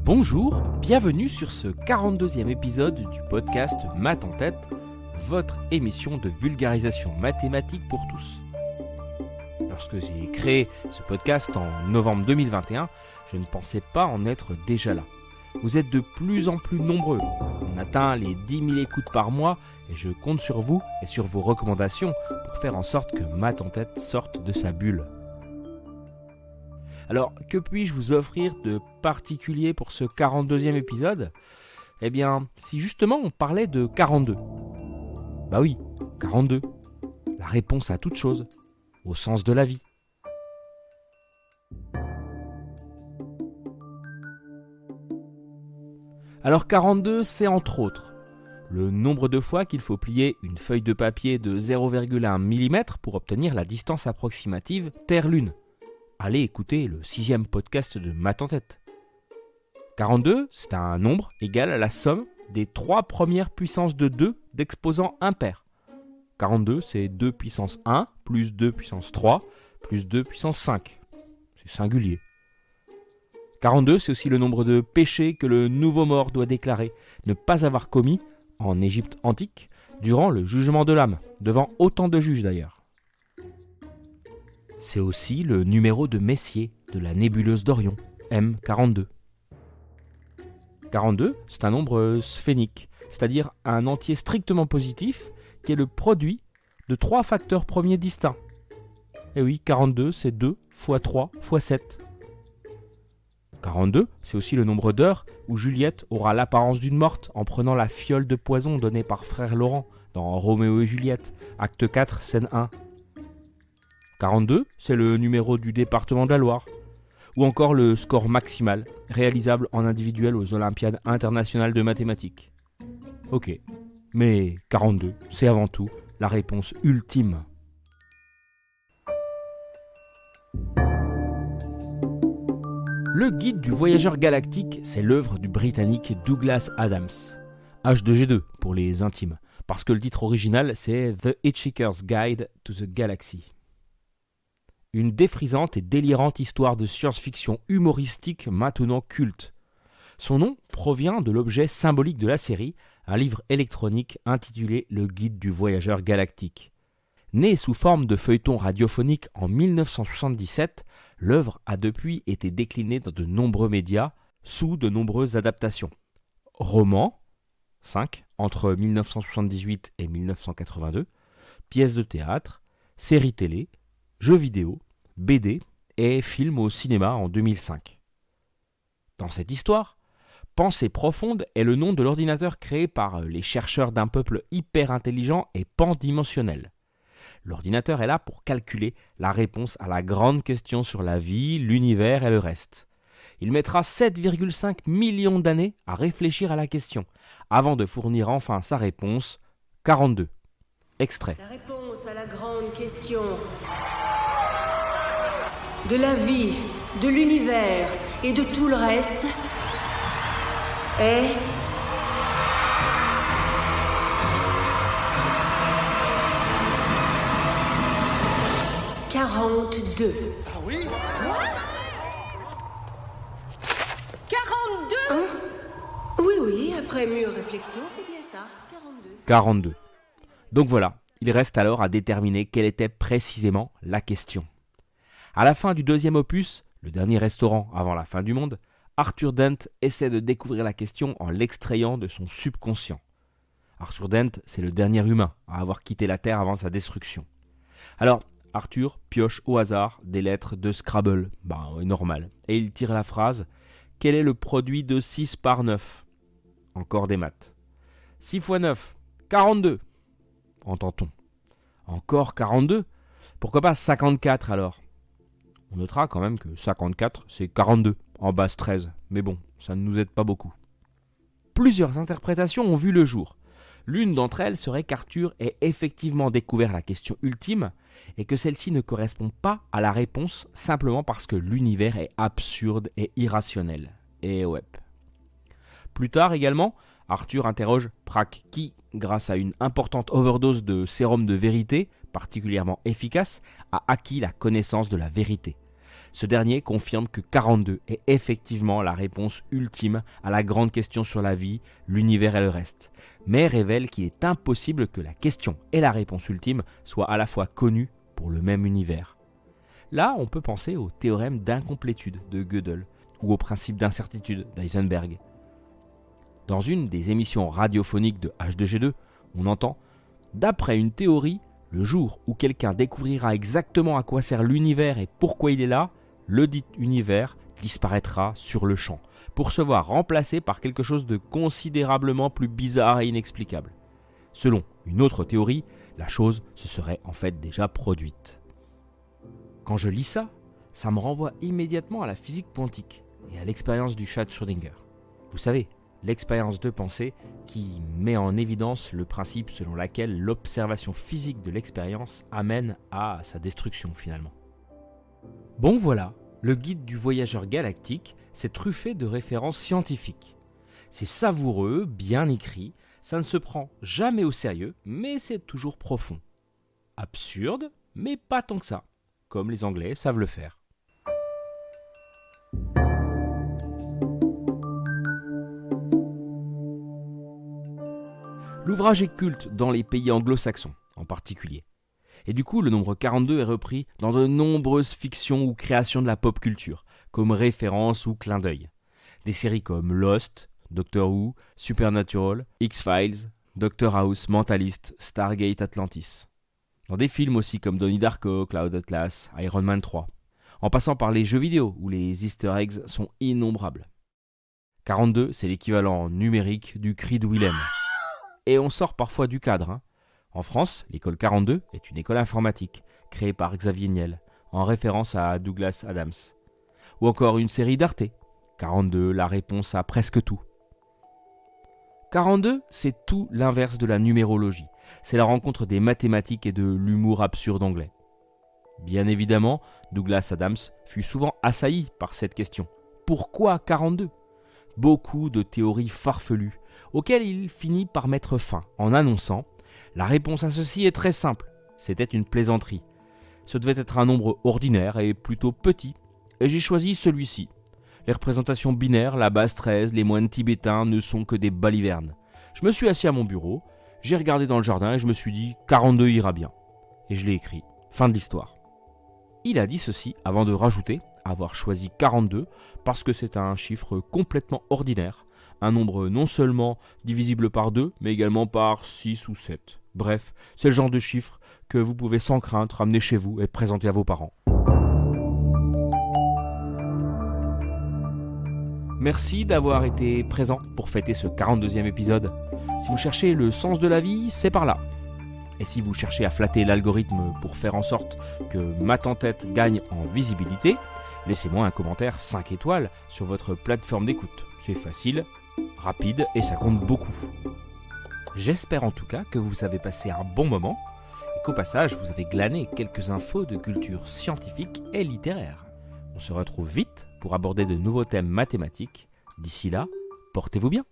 Bonjour, bienvenue sur ce 42e épisode du podcast Maths en tête, votre émission de vulgarisation mathématique pour tous. Lorsque j'ai créé ce podcast en novembre 2021, je ne pensais pas en être déjà là. Vous êtes de plus en plus nombreux, on atteint les 10 000 écoutes par mois et je compte sur vous et sur vos recommandations pour faire en sorte que Maths en tête sorte de sa bulle. Alors, que puis-je vous offrir de particulier pour ce 42e épisode ? Eh bien, si justement on parlait de 42. Bah oui, 42. La réponse à toute chose, au sens de la vie. Alors 42, c'est entre autres le nombre de fois qu'il faut plier une feuille de papier de 0,1 mm pour obtenir la distance approximative Terre-Lune. Allez écouter le 6e podcast de Maths en tête. 42, c'est un nombre égal à la somme des 3 premières puissances de 2 d'exposants impairs. 42, c'est 2 puissance 1 plus 2 puissance 3 plus 2 puissance 5. C'est singulier. 42, c'est aussi le nombre de péchés que le nouveau mort doit déclarer ne pas avoir commis en Égypte antique durant le jugement de l'âme, devant autant de juges d'ailleurs. C'est aussi le numéro de Messier de la nébuleuse d'Orion, M42. 42, c'est un nombre sphénique, c'est-à-dire un entier strictement positif qui est le produit de 3 facteurs premiers distincts. Et oui, 42, c'est 2 fois 3 fois 7. 42, c'est aussi le nombre d'heures où Juliette aura l'apparence d'une morte en prenant la fiole de poison donnée par frère Laurent dans Roméo et Juliette, acte 4, scène 1. 42, c'est le numéro du département de la Loire, ou encore le score maximal, réalisable en individuel aux Olympiades internationales de mathématiques. Ok, mais 42, c'est avant tout la réponse ultime. Le guide du voyageur galactique, c'est l'œuvre du Britannique Douglas Adams. H2G2 pour les intimes, parce que le titre original c'est The Hitchhiker's Guide to the Galaxy. Une défrisante et délirante histoire de science-fiction humoristique maintenant culte. Son nom provient de l'objet symbolique de la série, un livre électronique intitulé Le Guide du Voyageur Galactique. Né sous forme de feuilleton radiophonique en 1977, l'œuvre a depuis été déclinée dans de nombreux médias, sous de nombreuses adaptations. Romans, 5, entre 1978 et 1982, pièces de théâtre, séries télé, jeux vidéo, BD et films au cinéma en 2005. Dans cette histoire, Pensée profonde est le nom de l'ordinateur créé par les chercheurs d'un peuple hyper intelligent et pandimensionnel. L'ordinateur est là pour calculer la réponse à la grande question sur la vie, l'univers et le reste. Il mettra 7,5 millions d'années à réfléchir à la question, avant de fournir enfin sa réponse, 42. Extrait. La réponse à la grande question de la vie, de l'univers et de tout le reste est... « 42. » Ah oui ? 42 Hein ? Oui, après mûre réflexion, c'est bien ça, 42. 42. Donc voilà, il reste alors à déterminer quelle était précisément la question. À la fin du 2e opus, le dernier restaurant avant la fin du monde, Arthur Dent essaie de découvrir la question en l'extrayant de son subconscient. Arthur Dent, c'est le dernier humain à avoir quitté la Terre avant sa destruction. Alors, Arthur pioche au hasard des lettres de Scrabble, normal, et il tire la phrase « Quel est le produit de 6 par 9 ?» Encore des maths. 6 fois 9, 42, entend-on. Encore 42 ? Pourquoi pas 54 alors ? On notera quand même que 54, c'est 42, en base 13, mais bon, ça ne nous aide pas beaucoup. Plusieurs interprétations ont vu le jour. L'une d'entre elles serait qu'Arthur ait effectivement découvert la question ultime et que celle-ci ne correspond pas à la réponse simplement parce que l'univers est absurde et irrationnel. Et ouais. Plus tard également, Arthur interroge Prague qui, grâce à une importante overdose de sérum de vérité, particulièrement efficace, a acquis la connaissance de la vérité. Ce dernier confirme que 42 est effectivement la réponse ultime à la grande question sur la vie, l'univers et le reste, mais révèle qu'il est impossible que la question et la réponse ultime soient à la fois connues pour le même univers. Là, on peut penser au théorème d'incomplétude de Gödel ou au principe d'incertitude d'Heisenberg. Dans une des émissions radiophoniques de H2G2, on entend « D'après une théorie, le jour où quelqu'un découvrira exactement à quoi sert l'univers et pourquoi il est là, le dit univers disparaîtra sur le champ, pour se voir remplacé par quelque chose de considérablement plus bizarre et inexplicable. Selon une autre théorie, la chose se serait en fait déjà produite. » Quand je lis ça, ça me renvoie immédiatement à la physique quantique et à l'expérience du chat de Schrödinger. Vous savez, l'expérience de pensée qui met en évidence le principe selon lequel l'observation physique de l'expérience amène à sa destruction finalement. Bon voilà, le guide du voyageur galactique s'est truffé de références scientifiques. C'est savoureux, bien écrit, ça ne se prend jamais au sérieux, mais c'est toujours profond. Absurde, mais pas tant que ça, comme les Anglais savent le faire. L'ouvrage est culte dans les pays anglo-saxons en particulier. Et du coup, le nombre 42 est repris dans de nombreuses fictions ou créations de la pop culture, comme référence ou clin d'œil. Des séries comme Lost, Doctor Who, Supernatural, X-Files, Doctor House, Mentalist, Stargate Atlantis. Dans des films aussi comme Donnie Darko, Cloud Atlas, Iron Man 3. En passant par les jeux vidéo où les easter eggs sont innombrables. 42, c'est l'équivalent numérique du cri de Willem. Et on sort parfois du cadre. En France, l'école 42 est une école informatique, créée par Xavier Niel, en référence à Douglas Adams. Ou encore une série d'Arte, 42, la réponse à presque tout. 42, c'est tout l'inverse de la numérologie. C'est la rencontre des mathématiques et de l'humour absurde anglais. Bien évidemment, Douglas Adams fut souvent assailli par cette question. Pourquoi 42 ? Beaucoup de théories farfelues, auxquelles il finit par mettre fin en annonçant « La réponse à ceci est très simple, c'était une plaisanterie. Ce devait être un nombre ordinaire et plutôt petit, et j'ai choisi celui-ci. Les représentations binaires, la base 13, les moines tibétains ne sont que des balivernes. Je me suis assis à mon bureau, j'ai regardé dans le jardin et je me suis dit « 42 ira bien ». Et je l'ai écrit. Fin de l'histoire. Il a dit ceci avant de rajouter avoir choisi 42 parce que c'est un chiffre complètement ordinaire, un nombre non seulement divisible par 2, mais également par 6 ou 7. Bref, c'est le genre de chiffre que vous pouvez sans crainte ramener chez vous et présenter à vos parents. Merci d'avoir été présent pour fêter ce 42e épisode. Si vous cherchez le sens de la vie, c'est par là. Et si vous cherchez à flatter l'algorithme pour faire en sorte que Maths en tête gagne en visibilité, laissez-moi un commentaire 5 étoiles sur votre plateforme d'écoute. C'est facile, rapide et ça compte beaucoup. J'espère en tout cas que vous avez passé un bon moment et qu'au passage vous avez glané quelques infos de culture scientifique et littéraire. On se retrouve vite pour aborder de nouveaux thèmes mathématiques. D'ici là, portez-vous bien.